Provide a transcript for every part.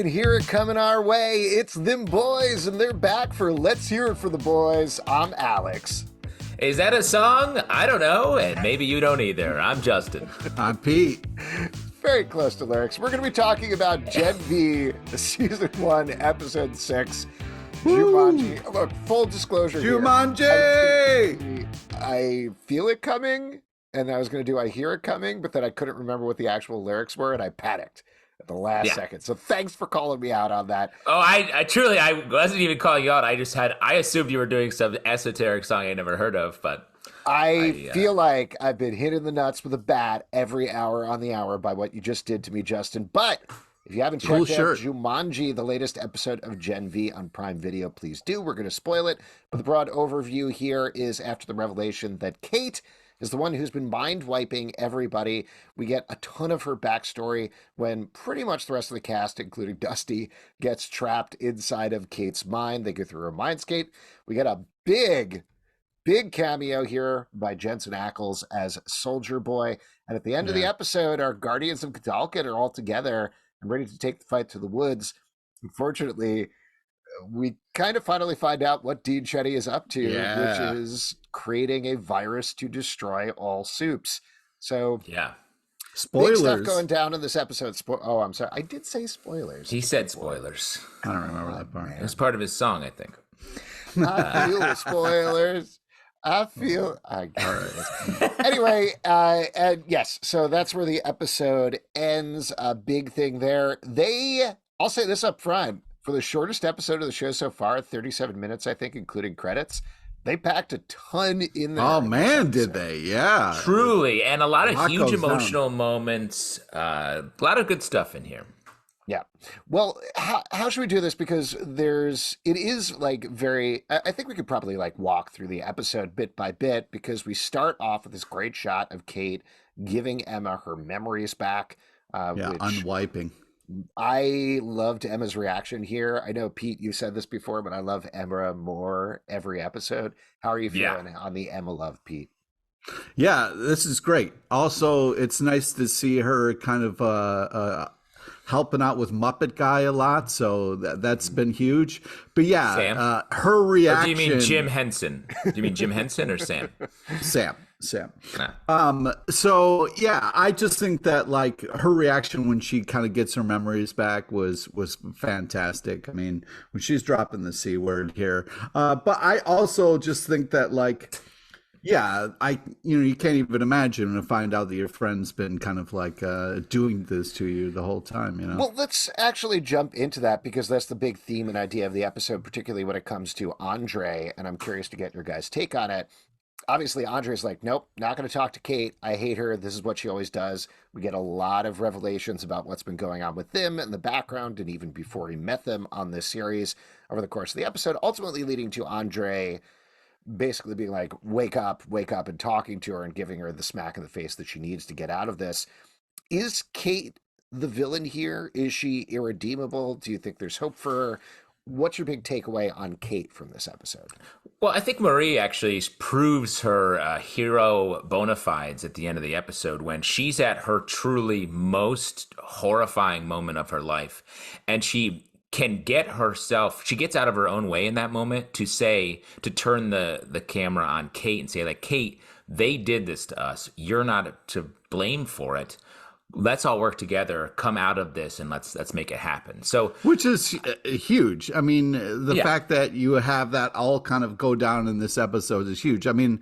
can hear it coming our way. It's them boys, and they're back for Let's Hear It for the Boys. I'm Alex. Is that a song? I don't know, and maybe you don't either. I'm Justin. I'm Pete. Very close to lyrics. We're going to be talking about Gen V, Season 1, Episode 6, Jumanji. Look, full disclosure Jumanji! Here. I feel it coming, and I was going to do I hear it coming, but then I couldn't remember what the actual lyrics were, and I panicked at the last second. So thanks for calling me out on that. Oh, I truly wasn't even calling you out. I assumed you were doing some esoteric song I never heard of, but I feel like I've been hit in the nuts with a bat every hour on the hour by what you just did to me, Justin. But if you haven't checked out Jumanji, the latest episode of Gen V on Prime Video, please do. We're going to spoil it. But the broad overview here is after the revelation that Cate is the one who's been mind-wiping everybody. We get a ton of her backstory when pretty much the rest of the cast, including Dusty, gets trapped inside of Cate's mind. They go through her mindscape. We get a big cameo here by Jensen Ackles as Soldier Boy. And at the end of the episode, our Guardians of Godolkin are all together and ready to take the fight to the woods. Unfortunately, we kind of finally find out what Dean Shetty is up to, which is creating a virus to destroy all supes. So, spoilers. Big stuff going down in this episode. I'm sorry. I did say spoilers. he said spoilers. I don't remember that part. It was part of his song, I think. I feel spoilers. I feel. Anyway, and yes, so that's where the episode ends. A big thing there. I'll say this up front. For the shortest episode of the show so far, 37 minutes, I think, including credits, they packed a ton in there. Oh, man, did they? Yeah. Truly. And a lot of huge emotional moments. A lot of good stuff in here. Yeah. Well, how should we do this? Because it is like I think we could probably like walk through the episode bit by bit, because we start off with this great shot of Cate giving Emma her memories back. Unwiping. I loved Emma's reaction here. I know, Pete, you said this before, but I love Emma more every episode. How are you feeling on the Emma love, Pete? Yeah, this is great. Also, it's nice to see her kind of helping out with Muppet Guy a lot, so that's been huge. But yeah, her reaction. Or do you mean Jim Henson? Do you mean Jim Henson or Sam? Sam. Nah. So yeah, I just think that like her reaction when she kind of gets her memories back was fantastic. I mean, when she's dropping the C word here, but I also just think that like, you can't even imagine to find out that your friend's been kind of like doing this to you the whole time, you know? Well, let's actually jump into that, because that's the big theme and idea of the episode, particularly when it comes to Andre, and I'm curious to get your guys' take on it. Obviously, Andre's like, nope, not going to talk to Cate. I hate her. This is what she always does. We get a lot of revelations about what's been going on with them in the background and even before he met them on this series over the course of the episode, ultimately leading to Andre basically being like, wake up, and talking to her and giving her the smack in the face that she needs to get out of this. Is Cate the villain here? Is she irredeemable? Do you think there's hope for her? What's your big takeaway on Cate from this episode? Well, I think Marie actually proves her hero bona fides at the end of the episode when she's at her truly most horrifying moment of her life. And she can get herself, she gets out of her own way in that moment to turn the camera on Cate and say, like, Cate, they did this to us. You're not to blame for it. Let's all work together, come out of this, and let's make it happen. So, which is huge. I mean, the fact that you have that all kind of go down in this episode is huge. I mean,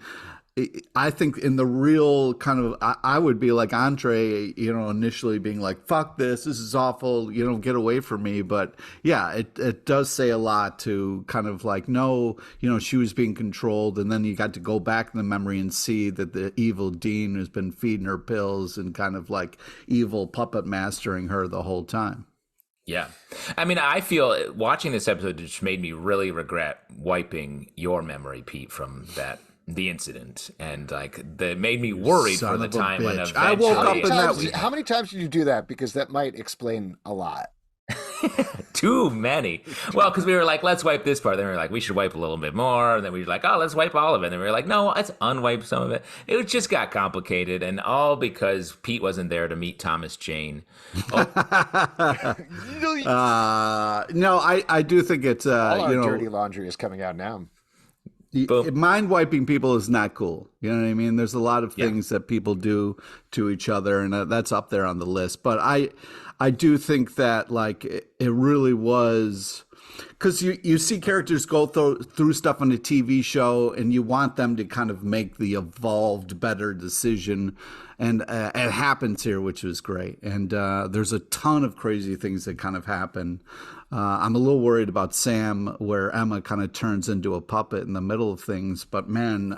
I think in the real kind of, I would be like Andre, initially being like, fuck this is awful, get away from me. But yeah, it does say a lot to kind of like, no, she was being controlled. And then you got to go back in the memory and see that the evil Dean has been feeding her pills and kind of like evil puppet mastering her the whole time. Yeah. I mean, I feel watching this episode just made me really regret wiping your memory, Pete, from the incident, and like that made me worried for the time when eventually I woke up in that. How many times did you do that? Because that might explain a lot. Too many. Well, because we were like, let's wipe this part. Then we were like, we should wipe a little bit more. And then we were like, oh, let's wipe all of it. And then we were like, no, let's unwipe some of it. It just got complicated. And all because Pete wasn't there to meet Thomas Jane. Oh. No, I do think it's, all our dirty laundry is coming out now. Mind wiping people is not cool. You know what I mean? There's a lot of things that people do to each other, and that's up there on the list. But I do think that like it really was, because you see characters go through stuff on a TV show, and you want them to kind of make the evolved, better decision, and it happens here, which was great. And there's a ton of crazy things that kind of happen. I'm a little worried about Sam, where Emma kind of turns into a puppet in the middle of things. But man,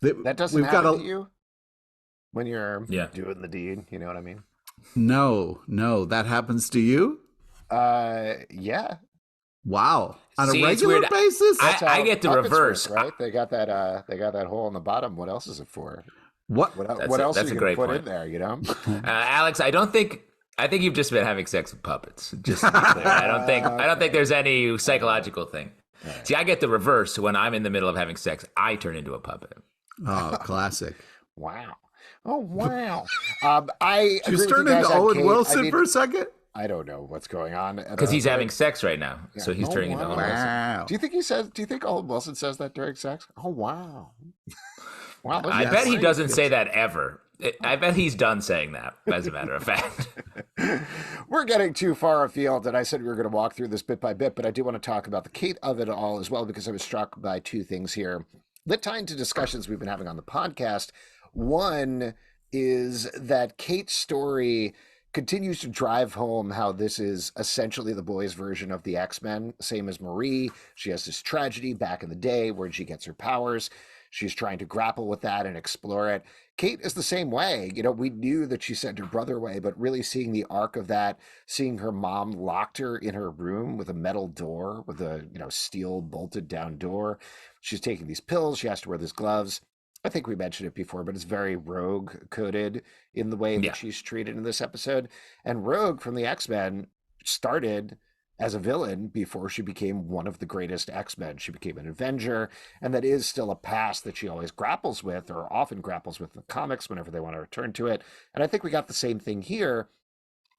that doesn't happen to you when you're doing the deed. You know what I mean? No, that happens to you. Yeah. Wow. On a regular basis, I get the reverse. Work, right? They got that hole in the bottom. What else is it for? What else are you going to put in there? You know, Alex, I think you've just been having sex with puppets. Just to be clear. I don't think there's any psychological thing. Right. See, I get the reverse. When I'm in the middle of having sex, I turn into a puppet. Oh, classic. Wow. Oh, wow. Just turned into Owen Wilson for a second? I don't know what's going on. Because he's having sex right now. Yeah. So he's turning into Owen Wilson. Do you think Owen Wilson says that during sex? Oh, wow. Wow. I bet he doesn't say that ever. I bet he's done saying that, as a matter of fact. We're getting too far afield, and I said we were going to walk through this bit by bit, but I do want to talk about the Cate of it all as well, because I was struck by two things here that tie into discussions we've been having on the podcast. One is that Cate's story continues to drive home how this is essentially the boys' version of the X-Men, same as Marie. She has this tragedy back in the day where she gets her powers. She's trying to grapple with that and explore it. Cate is the same way. You know, we knew that she sent her brother away, but really seeing the arc of that, seeing her mom locked her in her room with a metal door, with a, steel bolted down door. She's taking these pills. She has to wear these gloves. I think we mentioned it before, but it's very Rogue coded in the way that she's treated in this episode. And Rogue from the X-Men started as a villain before she became one of the greatest X-Men. She became an Avenger, and that is still a past that she always grapples with, or often grapples with in the comics whenever they want to return to it. And I think we got the same thing here,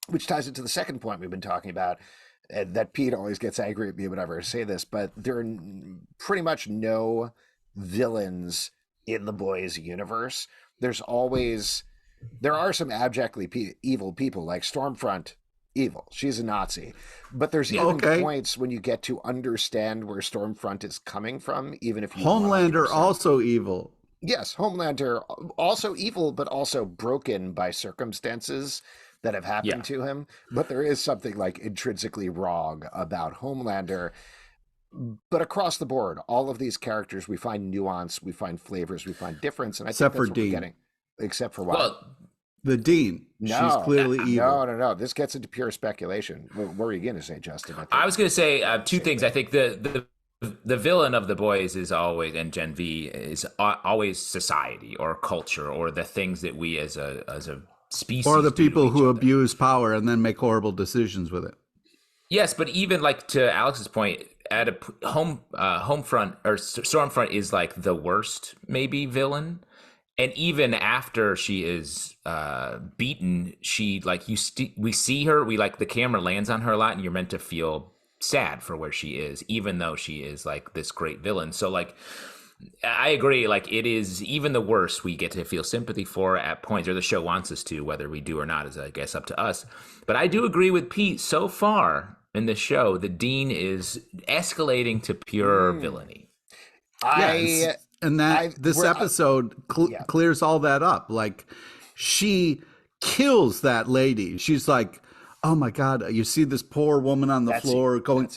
which ties into the second point we've been talking about, that Pete always gets angry at me whenever I say this, but there are pretty much no villains in the boys' universe. There are some abjectly evil people, like Stormfront. Evil. She's a Nazi. But there's even points when you get to understand where Stormfront is coming from, even if you Homelander also evil. Yes, Homelander also evil, but also broken by circumstances that have happened to him. But there is something like intrinsically wrong about Homelander. But across the board, all of these characters, we find nuance, we find flavors, we find difference, and I think that's what we're getting. Except for what? Well, the Dean. No, she's clearly evil. No. This gets into pure speculation. What were you going to say, Justin? I was going to say two things. I think the villain of the boys is always, and Gen V is always society or culture or the things that we as a species, or the people who abuse power and then make horrible decisions with it. Yes, but even like to Alex's point, at a Homefront or Stormfront is like the worst maybe villain. And even after she is beaten, she we see her, the camera lands on her a lot, and you're meant to feel sad for where she is, even though she is like this great villain. So like, I agree. Like it is even the worst we get to feel sympathy for at points, or the show wants us to, whether we do or not is I guess up to us. But I do agree with Pete. So far in the show, the Dean is escalating to pure villainy. And this episode clears all that up. Like, she kills that lady. She's like, oh my God, you see this poor woman on the floor going,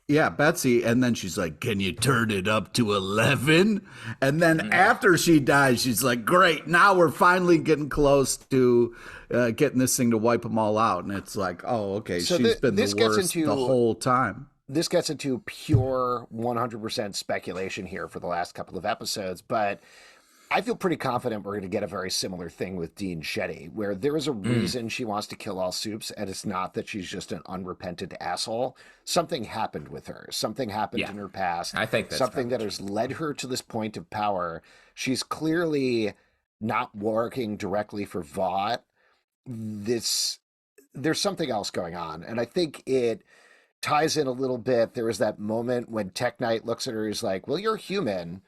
Betsy. And then she's like, can you turn it up to 11? And then after she dies, she's like, great, now we're finally getting close to getting this thing to wipe them all out. And it's like, oh, okay, so she's been the worst the whole time. This gets into pure 100% speculation here for the last couple of episodes, but I feel pretty confident we're going to get a very similar thing with Dean Shetty, where there is a reason she wants to kill all supes, and it's not that she's just an unrepentant asshole. Something happened with her. Something happened in her past. I think that's something that has led her to this point of power. She's clearly not working directly for Vought. There's something else going on, and I think it ties in a little bit. There was that moment when Tech Knight looks at her, he's like, well, you're human.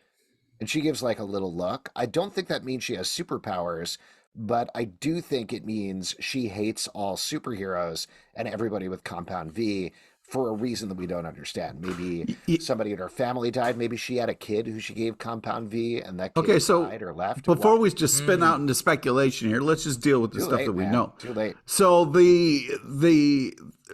And she gives like a little look. I don't think that means she has superpowers, but I do think it means she hates all superheroes and everybody with Compound V for a reason that we don't understand. Maybe somebody in her family died. Maybe she had a kid who she gave Compound V and that kid died or left. Before we just spin out into speculation here, let's just deal with the stuff that we know. Too late. So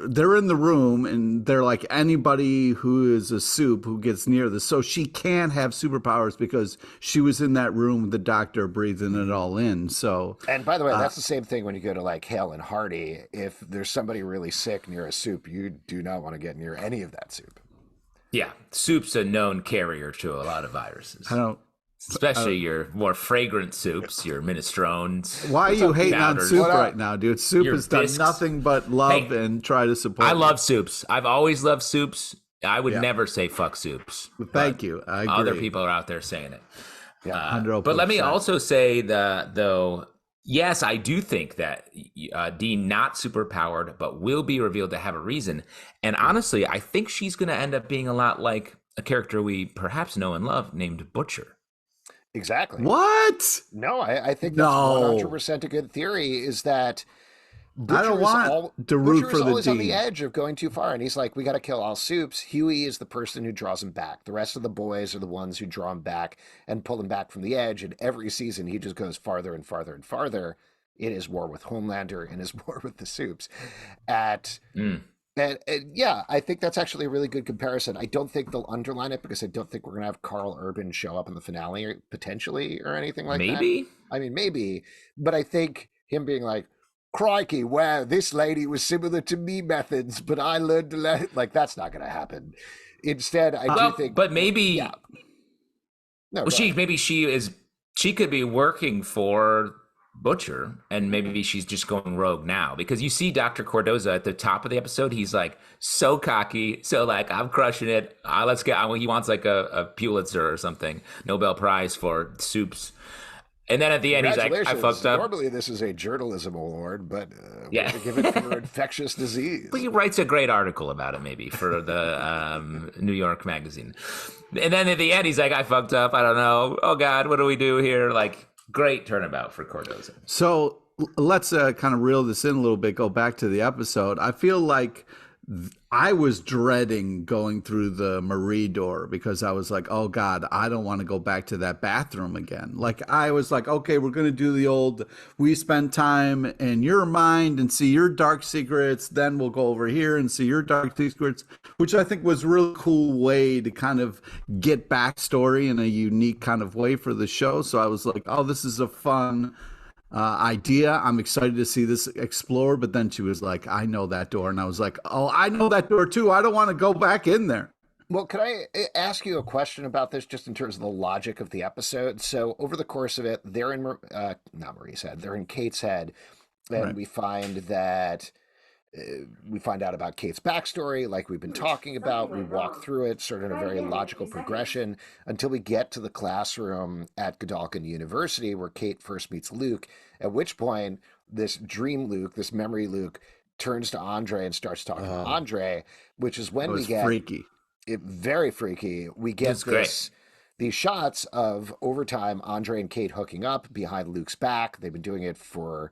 they're in the room and they're like, anybody who is a supe who gets near this. So she can have superpowers because she was in that room with the doctor breathing it all in. So, and by the way, that's the same thing when you go to like Hale and Hardy. If there's somebody really sick near a supe, you do not want to get near any of that supe. Yeah. Soup's a known carrier to a lot of viruses. Especially your more fragrant soups, your minestrones. Why are you hating on soup right now, dude? Soup has done nothing but love and try to support. I love soups. I've always loved soups. I would never say fuck soups. Thank you. I agree. Other people are out there saying it. Yeah, 100%. But let me also say that, though, yes, I do think that Dean not superpowered, but will be revealed to have a reason. And honestly, I think she's going to end up being a lot like a character we perhaps know and love named Butcher. Exactly. What? No, I think that's 100% a good theory. Is that Butcher I don't want to root for the always Dean. On the edge of going too far, and he's like, "We got to kill all supes." Huey is the person who draws him back. The rest of the boys are the ones who draw him back and pull him back from the edge. And every season, he just goes farther and farther and farther in his war with Homelander and his war with the supes. And yeah, I think that's actually a really good comparison. I don't think they'll underline it because I don't think we're going to have Carl Urban show up in the finale potentially or anything like that. Maybe. I mean, maybe. But I think him being like, crikey, wow, this lady was similar to me methods, but I learned to let it. Like, that's not going to happen. Instead, I do think. But maybe. Yeah. No, maybe she could be working for Butcher, and maybe she's just going rogue now, because you see Dr. Cardosa at the top of the episode. He's like so cocky, so like, I'm crushing it. Let's get. He wants like a Pulitzer or something, Nobel Prize for soups. And then at the end, he's like, I fucked up. Normally, this is a journalism award, but we're going to give it for infectious disease. But he writes a great article about it, maybe, for the New York Magazine. And then at the end, he's like, I fucked up. I don't know. Oh, God, what do we do here? Like, great turnabout for Cardosa. So let's kind of reel this in a little bit, go back to the episode. I feel like I was dreading going through the Marie door because I was like, oh God, I don't want to go back to that bathroom again. Like, I was like, okay, we're going to do the old, we spend time in your mind and see your dark secrets. Then we'll go over here and see your dark secrets, which I think was a really cool way to kind of get backstory in a unique kind of way for the show. So I was like, oh, this is a fun idea. I'm excited to see this explore. But then she was like, I know that door. And I was like, oh, I know that door too. I don't want to go back in there. Well, could I ask you a question about this just in terms of the logic of the episode? So over the course of it, they're in, not Marie's head, they're in Cate's head. And right. We find that we find out about Cate's backstory, like we've been talking about. We walk through it sort of in a very logical progression until we get to the classroom at Godolkin University where Cate first meets Luke, at which point this dream Luke, this memory Luke, turns to Andre and starts talking to Andre, which is when we get freaky. Very freaky. We get these shots of overtime Andre and Cate hooking up behind Luke's back. They've been doing it for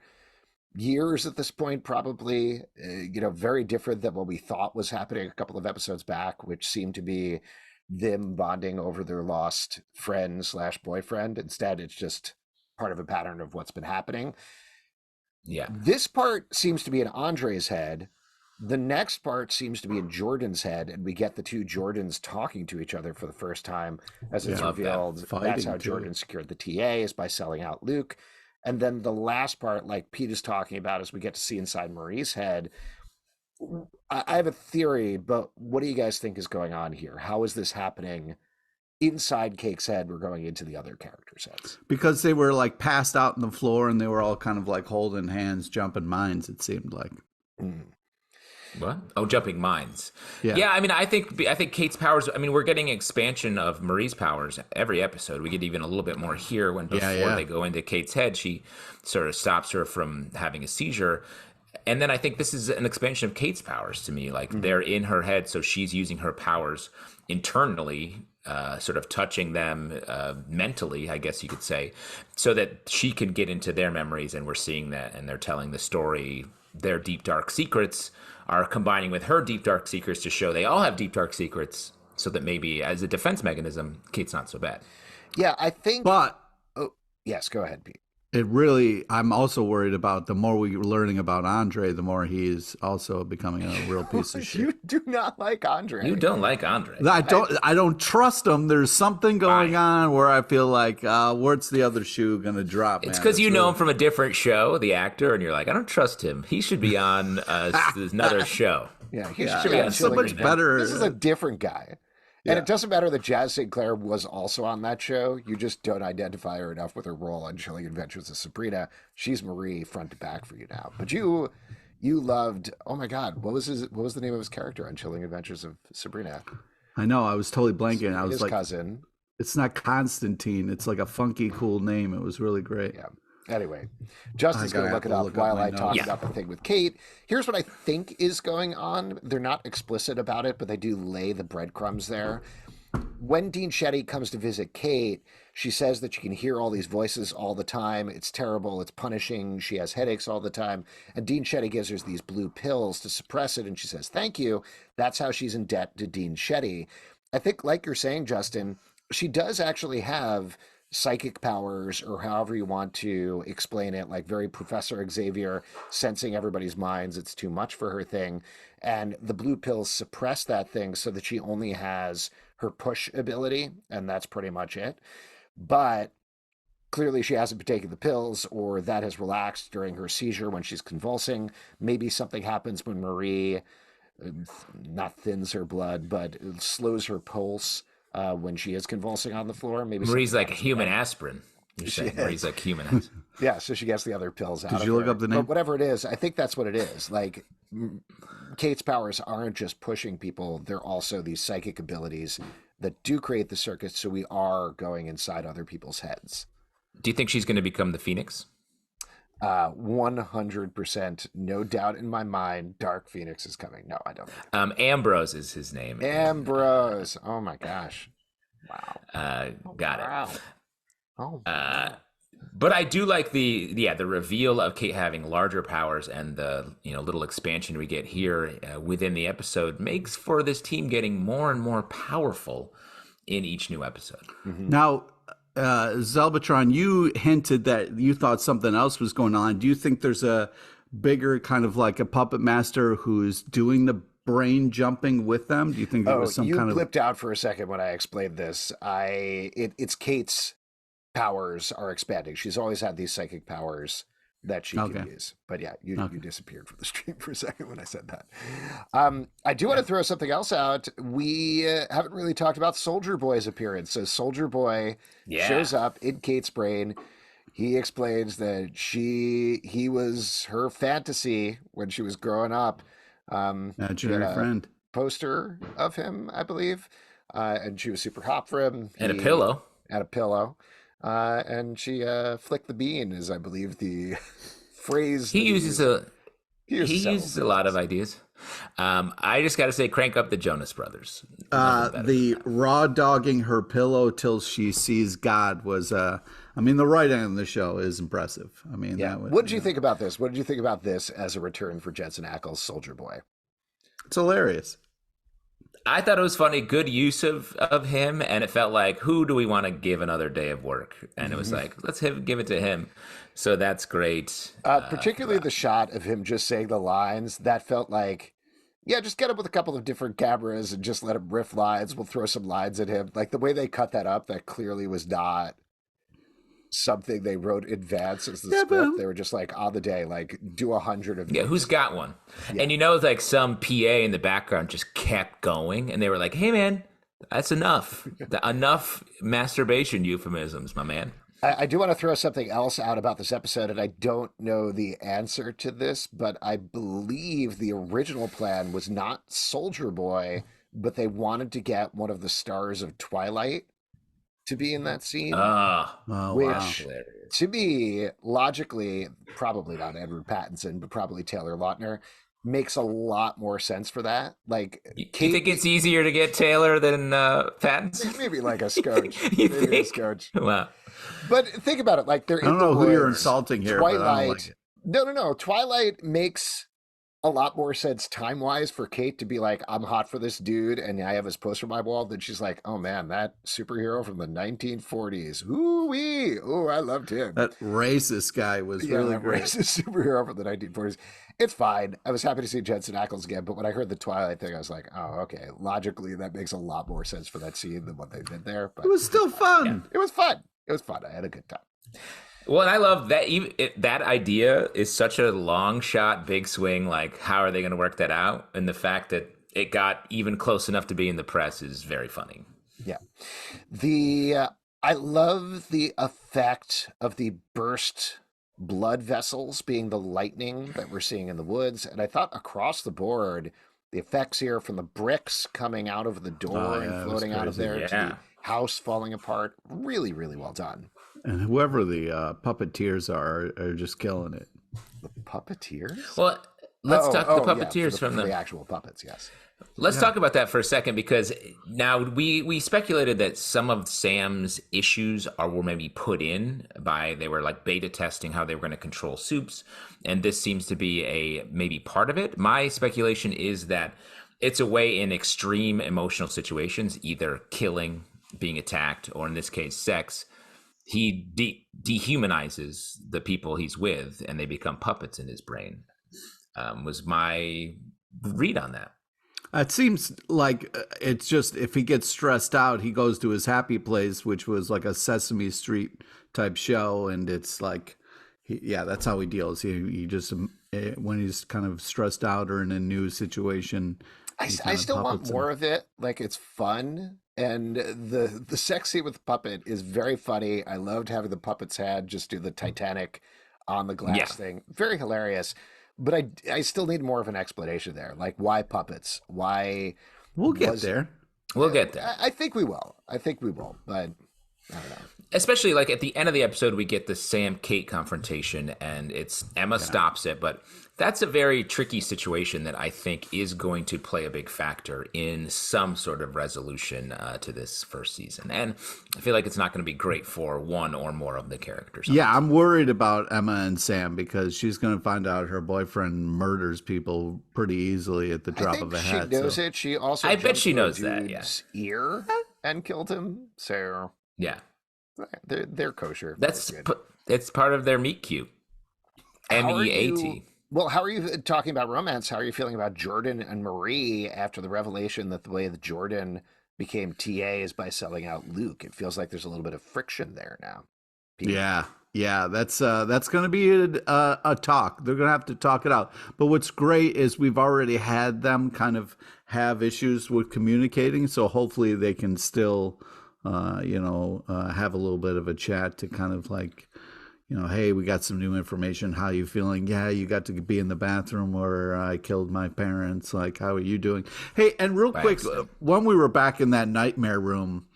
years at this point, probably, very different than what we thought was happening a couple of episodes back, which seemed to be them bonding over their lost friend / boyfriend. Instead, it's just part of a pattern of what's been happening. Yeah. This part seems to be in Andre's head. The next part seems to be in Jordan's head, and we get the two Jordans talking to each other for the first time, as it's revealed. That's how Jordan secured the TA, is by selling out Luke. And then the last part, like Pete is talking about, as we get to see inside Marie's head. I have a theory, but what do you guys think is going on here? How is this happening inside Cake's head, we're going into the other characters' heads. Because they were like passed out on the floor and they were all kind of like holding hands, jumping minds, it seemed like. Mm. What? Oh, jumping minds. Yeah. Yeah, I mean, I think Cate's powers, I mean, we're getting expansion of Marie's powers every episode. We get even a little bit more here when before they go into Cate's head, she sort of stops her from having a seizure. And then I think this is an expansion of Cate's powers to me. Like they're in her head, so she's using her powers internally, sort of touching them mentally, I guess you could say, so that she can get into their memories, and we're seeing that, and they're telling the story. Their deep, dark secrets are combining with her deep, dark secrets to show they all have deep, dark secrets, so that maybe as a defense mechanism, Cate's not so bad. Yeah, I think... But... Oh, yes, go ahead, Pete. It really, I'm also worried about the more we're learning about Andre, the more he is also becoming a real piece of shit. You do not like Andre. You don't like Andre. I don't trust him. There's something going on where I feel like, where's the other shoe going to drop? It's because you know him from a different show, the actor, and you're like, I don't trust him. He should be on another show. Yeah, he should be on so much better. This is a different guy. And it doesn't matter that Jazz St. Clair was also on that show. You just don't identify her enough with her role on Chilling Adventures of Sabrina. She's Marie front to back for you now. But you loved, oh my God, what was the name of his character on Chilling Adventures of Sabrina? I know, I was totally blanking. I was his like, cousin. It's not Constantine. It's like a funky, cool name. It was really great. Yeah. Anyway, Justin's going to look it up while I talk about the thing with Cate. Here's what I think is going on. They're not explicit about it, but they do lay the breadcrumbs there. When Dean Shetty comes to visit Cate, she says that she can hear all these voices all the time. It's terrible. It's punishing. She has headaches all the time. And Dean Shetty gives her these blue pills to suppress it. And she says, thank you. That's how she's in debt to Dean Shetty. I think, like you're saying, Justin, she does actually have psychic powers, or however you want to explain it, like very Professor Xavier sensing everybody's minds. It's too much for her thing. And the blue pills suppress that thing so that she only has her push ability, and that's pretty much it. But clearly she hasn't been taking the pills, or that has relaxed during her seizure when she's convulsing. Maybe something happens when Marie not thins her blood, but slows her pulse when she is convulsing on the floor. Maybe Marie's like human aspirin. You're saying Marie's like human aspirin. Yeah, so she gets the other pills out. Did you look up the name? But whatever it is, I think that's what it is. Like, Cate's powers aren't just pushing people; they're also these psychic abilities that do create the circuits. So we are going inside other people's heads. Do you think she's going to become the Phoenix? 100%, no doubt in my mind. Dark Phoenix is coming. No, I don't think. Ambrose is his name. Ambrose. Oh my gosh. Wow. Got it. Wow. Oh. But I do like the reveal of Cate having larger powers, and the little expansion we get here within the episode makes for this team getting more and more powerful in each new episode. Mm-hmm. Now, Zelbatron, you hinted that you thought something else was going on. Do you think there's a bigger kind of like a puppet master who's doing the brain jumping with them? Do you think there was some kind of... You blipped out for a second when I explained this. It's Cate's powers are expanding. She's always had these psychic powers that she can use. But yeah, you disappeared from the stream for a second when I said that. I do want to throw something else out. We haven't really talked about Soldier Boy's appearance. So Soldier Boy shows up in Cate's brain. He explains that he was her fantasy when she was growing up. Imaginary friend. Poster of him, I believe. And she was super hot for him. And a pillow. And a pillow. And she flicked the bean is, I believe, the phrase. He uses a lot of ideas. I just got to say, crank up the Jonas Brothers. The raw dogging her pillow till she sees God was, the writing on the show is impressive. I mean, yeah. What did you think about this? What did you think about this as a return for Jensen Ackles' Soldier Boy? It's hilarious. I thought it was funny, good use of him, and it felt like, who do we want to give another day of work? And it was like, let's give it to him. So that's great. Particularly the shot of him just saying the lines, that felt like, yeah, just get him with a couple of different cameras and just let him riff lines. We'll throw some lines at him. Like the way they cut that up, that clearly was not something they wrote in advance as the script. They were just like, on the day, like, do 100 of these. Yeah, who's got one? Yeah. And like some PA in the background just kept going, and they were like, hey man, That's enough. Enough masturbation euphemisms, my man. I do want to throw something else out about this episode, and I don't know the answer to this, but I believe the original plan was not Soldier Boy, but they wanted to get one of the stars of Twilight to be in that scene. Which, to me, logically, probably not Edward Pattinson, but probably Taylor Lautner, makes a lot more sense for that. Like, Kate, you think it's easier to get Taylor than Pattinson? Maybe like a scotch. Maybe a scotch. Wow. But think about it. Like, they're I don't know who you're insulting here. Twilight. But I don't like it. No. Twilight makes a lot more sense time-wise for Cate to be like, I'm hot for this dude, and I have his poster on my wall. Then she's like, oh man, that superhero from the 1940s. Ooh-wee. Oh, I loved him. That racist guy was really great. Racist superhero from the 1940s. It's fine. I was happy to see Jensen Ackles again, but when I heard the Twilight thing, I was like, oh, okay. Logically, that makes a lot more sense for that scene than what they did there. But it was still fun. Yeah, it was fun. It was fun. I had a good time. Well, and I love that that idea is such a long shot, big swing. Like, how are they going to work that out? And the fact that it got even close enough to be in the press is very funny. Yeah. I love the effect of the burst blood vessels being the lightning that we're seeing in the woods. And I thought across the board, the effects here from the bricks coming out of the door and floating out of there to the house falling apart, really, really well done. And whoever the puppeteers are just killing it. The puppeteers? Well, let's talk the puppeteers from the actual puppets, yes. Let's talk about that for a second, because now we speculated that some of Sam's issues were maybe put in by, they were like beta testing how they were going to control supes, and this seems to be maybe part of it. My speculation is that it's a way in extreme emotional situations, either killing, being attacked, or in this case, sex, he dehumanizes the people he's with, and they become puppets in his brain. Was my read on that. It seems like it's just, if he gets stressed out, he goes to his happy place, which was like a Sesame Street type show. And it's like, that's how he deals. He just, when he's kind of stressed out or in a new situation. I still want more of it. Like, it's fun. And the sex scene with the puppet is very funny. I loved having the puppet's head just do the Titanic on the glass thing. Very hilarious. But I still need more of an explanation there. Like, why puppets? Why? We'll get there. We'll get there. I think we will. But I don't know. Especially like at the end of the episode, we get the Sam-Cate confrontation, and it's Emma stops it. But that's a very tricky situation that I think is going to play a big factor in some sort of resolution to this first season. And I feel like it's not going to be great for one or more of the characters. Yeah, I'm worried about Emma and Sam, because she's going to find out her boyfriend murders people pretty easily at the drop of a hat. She knows it. She also I bet she knows that. Yeah, ear and killed him. So yeah, they're kosher. It's part of their meet cute. MEAT. Well, how are you talking about romance? How are you feeling about Jordan and Marie after the revelation that the way that Jordan became TA is by selling out Luke? It feels like there's a little bit of friction there now. Yeah, that's going to be a talk. They're going to have to talk it out. But what's great is we've already had them kind of have issues with communicating, so hopefully they can still, have a little bit of a chat to kind of like, hey, we got some new information. How are you feeling? Yeah, you got to be in the bathroom where I killed my parents. Like, how are you doing? Hey, and real quick, when we were back in that nightmare room,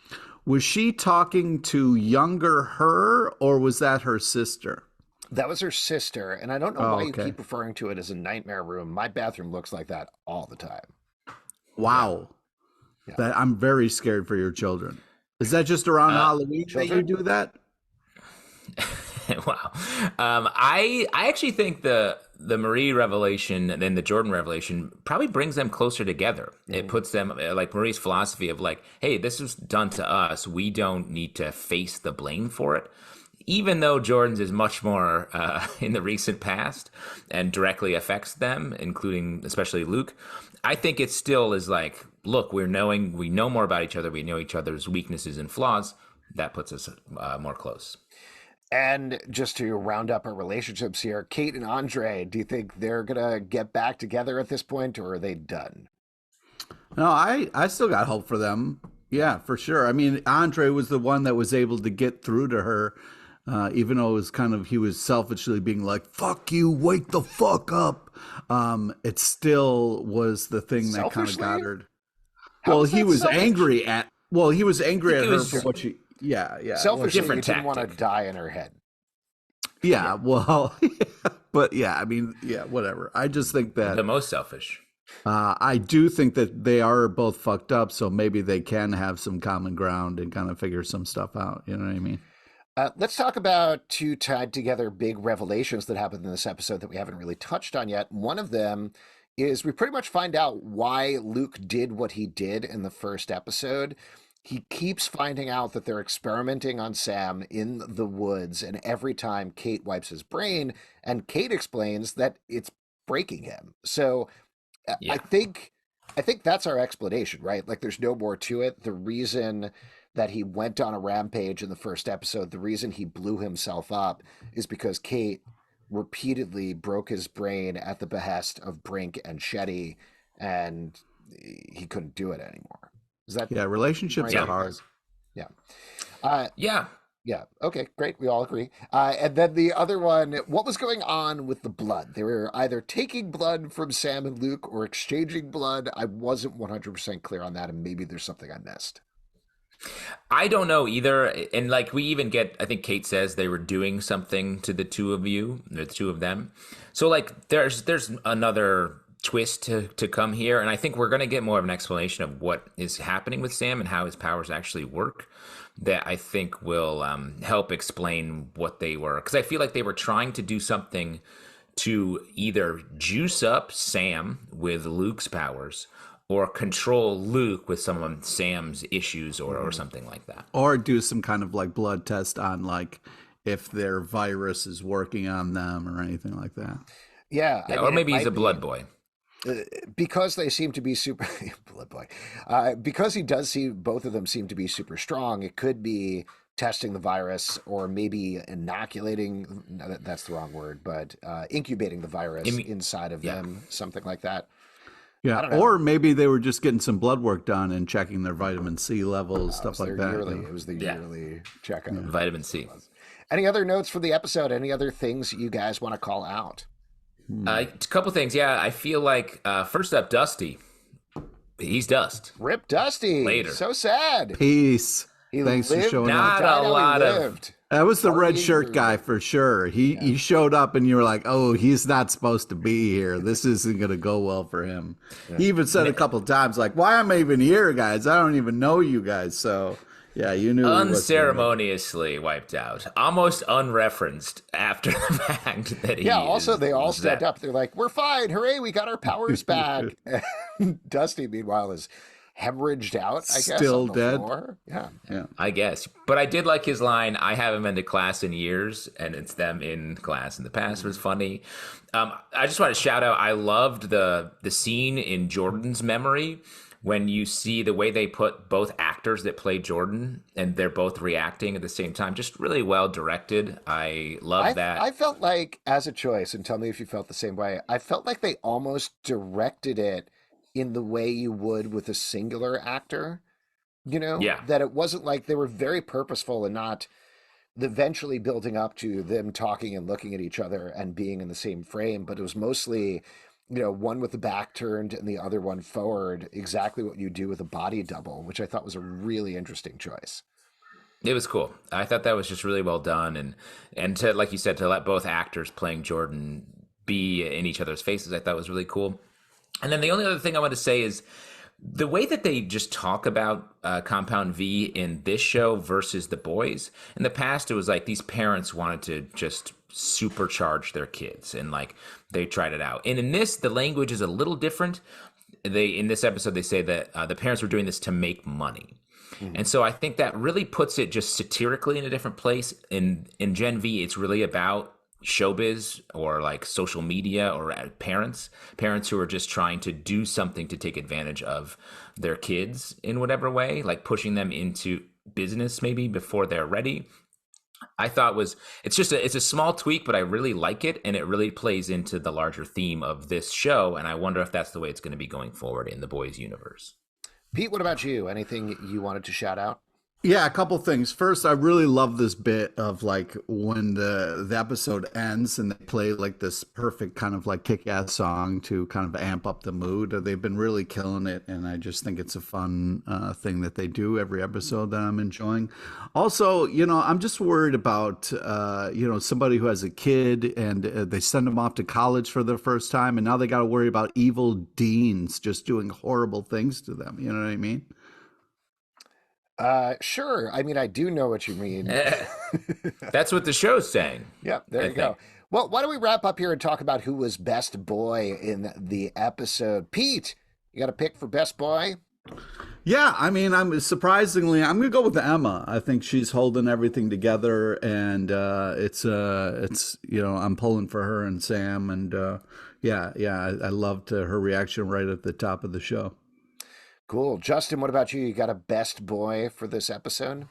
was she talking to younger her, or was that her sister? That was her sister, and I don't know why you keep referring to it as a nightmare room. My bathroom looks like that all the time. Wow. Yeah. I'm very scared for your children. Is that just around Halloween that you do that? Wow. I actually think the Marie revelation and then the Jordan revelation probably brings them closer together. It puts them, like Marie's philosophy of like, hey, this was done to us. We don't need to face the blame for it. Even though Jordan's is much more in the recent past and directly affects them, including especially Luke, I think it still is like, look, we know more about each other. We know each other's weaknesses and flaws. That puts us more close. And just to round up our relationships here, Cate and Andre, do you think they're going to get back together at this point, or are they done? No, I still got hope for them. Yeah, for sure. I mean, Andre was the one that was able to get through to her, even though it was kind of, he was selfishly being like, fuck you, wake the fuck up. It still was the thing that kind of got her. Well, he was angry at, her for what she, yeah. Selfishly, he didn't want to die in her head. Yeah, well, but yeah, I mean, yeah, whatever. I just think that the most selfish. I do think that they are both fucked up, so maybe they can have some common ground and kind of figure some stuff out. You know what I mean? Let's talk about two tied together big revelations that happened in this episode that we haven't really touched on yet. One of them is we pretty much find out why Luke did what he did in the first episode. He keeps finding out that they're experimenting on Sam in the woods, and every time Cate wipes his brain, and Cate explains that it's breaking him. So yeah. I think that's our explanation, right? Like, there's no more to it. The reason that he went on a rampage in the first episode, the reason he blew himself up is because Cate repeatedly broke his brain at the behest of Brink and Shetty, and he couldn't do it anymore. Is that relationships are hard. Yeah. Yeah. Okay, great. We all agree. And then the other one, what was going on with the blood? They were either taking blood from Sam and Luke or exchanging blood. I wasn't 100% clear on that, and maybe there's something I missed. I don't know either. And like, we even get, I think Cate says they were doing something to the two of them. So like, there's another twist to come here, and I think we're going to get more of an explanation of what is happening with Sam and how his powers actually work, that I think will help explain what they were, because I feel like they were trying to do something to either juice up Sam with Luke's powers or control Luke with some of Sam's issues or something like that, or do some kind of like blood test on like if their virus is working on them or anything like that. Yeah, I mean, or maybe he's a blood boy. Because they seem to be super blood boy, because he does see both of them seem to be super strong. It could be testing the virus, or maybe inoculating. No, that's the wrong word, but incubating the virus inside of them, something like that. Yeah, or maybe they were just getting some blood work done and checking their vitamin C levels, stuff like that. It was the yearly checkup. Vitamin C. Any other notes for the episode? Any other things you guys want to call out? A couple things. Yeah, I feel like first up, Dusty. He's dust. Rip Dusty. Later. So sad. Peace. Thanks for showing up. Not a lot of. That was the red shirt guy for sure. He showed up and you were like, oh, he's not supposed to be here. This isn't going to go well for him. Yeah. He even said a couple of times, like, why am I even here, guys? I don't even know you guys. So, yeah, you knew. Unceremoniously wiped out. Almost unreferenced after the fact that he also, they all stepped up. They're like, we're fine. Hooray, we got our powers back. Dusty, meanwhile, is hemorrhaged out, I guess. Still dead. Floor. Yeah. I guess. But I did like his line, I haven't been to class in years, and it's them in class in the past. Was funny. I just want to shout out, I loved the scene in Jordan's memory when you see the way they put both actors that play Jordan, and they're both reacting at the same time. Just really well directed. I love that. I felt like, as a choice, and tell me if you felt the same way, I felt like they almost directed it in the way you would with a singular actor, that it wasn't like they were very purposeful and not eventually building up to them talking and looking at each other and being in the same frame, but it was mostly, one with the back turned and the other one forward, exactly what you do with a body double, which I thought was a really interesting choice. It was cool. I thought that was just really well done. And to, like you said, to let both actors playing Jordan be in each other's faces, I thought was really cool. And then the only other thing I want to say is the way that they just talk about Compound V in this show versus The Boys. In the past, it was like these parents wanted to just supercharge their kids, and like they tried it out. And in this, the language is a little different. In this episode, they say that the parents were doing this to make money. Mm-hmm. And so I think that really puts it just satirically in a different place. In Gen V, it's really about showbiz or like social media, or parents who are just trying to do something to take advantage of their kids in whatever way, like pushing them into business maybe before they're ready. I thought it's a small tweak, but I really like it, and it really plays into the larger theme of this show, and I wonder if that's the way it's going to be going forward in the Boys universe. Pete, what about you? Anything you wanted to shout out? Yeah, a couple things. First, I really love this bit of like when the episode ends and they play like this perfect kind of like kick-ass song to kind of amp up the mood. They've been really killing it, and I just think it's a fun thing that they do every episode that I'm enjoying. Also, I'm just worried about somebody who has a kid and they send them off to college for the first time, and now they got to worry about evil deans just doing horrible things to them. You know what I mean? Sure. I mean, I do know what you mean. That's what the show's saying. Yep, there you go. Well, why don't we wrap up here and talk about who was best boy in the episode? Pete, you got a pick for best boy? Yeah, I mean, I'm going to go with Emma. I think she's holding everything together, and it's I'm pulling for her and Sam, and I loved her reaction right at the top of the show. Cool. Justin, what about you? You got a best boy for this episode?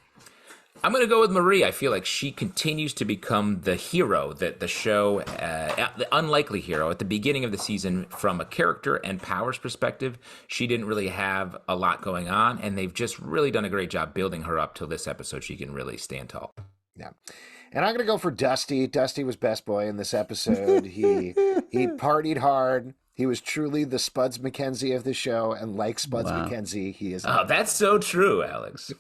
I'm going to go with Marie. I feel like she continues to become the hero that the show, the unlikely hero at the beginning of the season, from a character and powers perspective. She didn't really have a lot going on, and they've just really done a great job building her up till this episode. She can really stand tall. Yeah. And I'm going to go for Dusty. Dusty was best boy in this episode. He partied hard. He was truly the Spuds MacKenzie of the show, and like Spuds MacKenzie, he is... Oh, that's so true, Alex.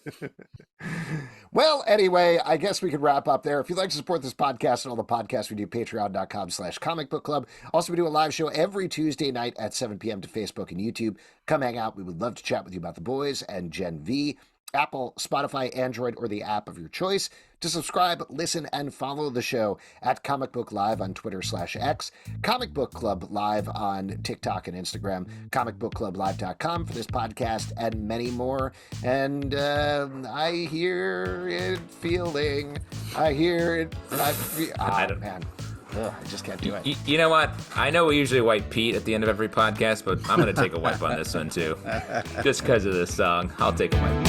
Well, anyway, I guess we could wrap up there. If you'd like to support this podcast and all the podcasts we do, patreon.com/Comic Book Club. Also, we do a live show every Tuesday night at 7 p.m. to Facebook and YouTube. Come hang out. We would love to chat with you about The Boys and Gen V. Apple, Spotify, Android, or the app of your choice. To subscribe, listen, and follow the show at Comic Book Live on Twitter/X, Comic Book Club Live on TikTok and Instagram, comicbookclublive.com for this podcast, and many more. And I hear it feeling. I hear it. Man. Ugh, I just can't do it. You know what? I know we usually wipe Pete at the end of every podcast, but I'm going to take a wipe on this one, too. Just because of this song. I'll take a wipe.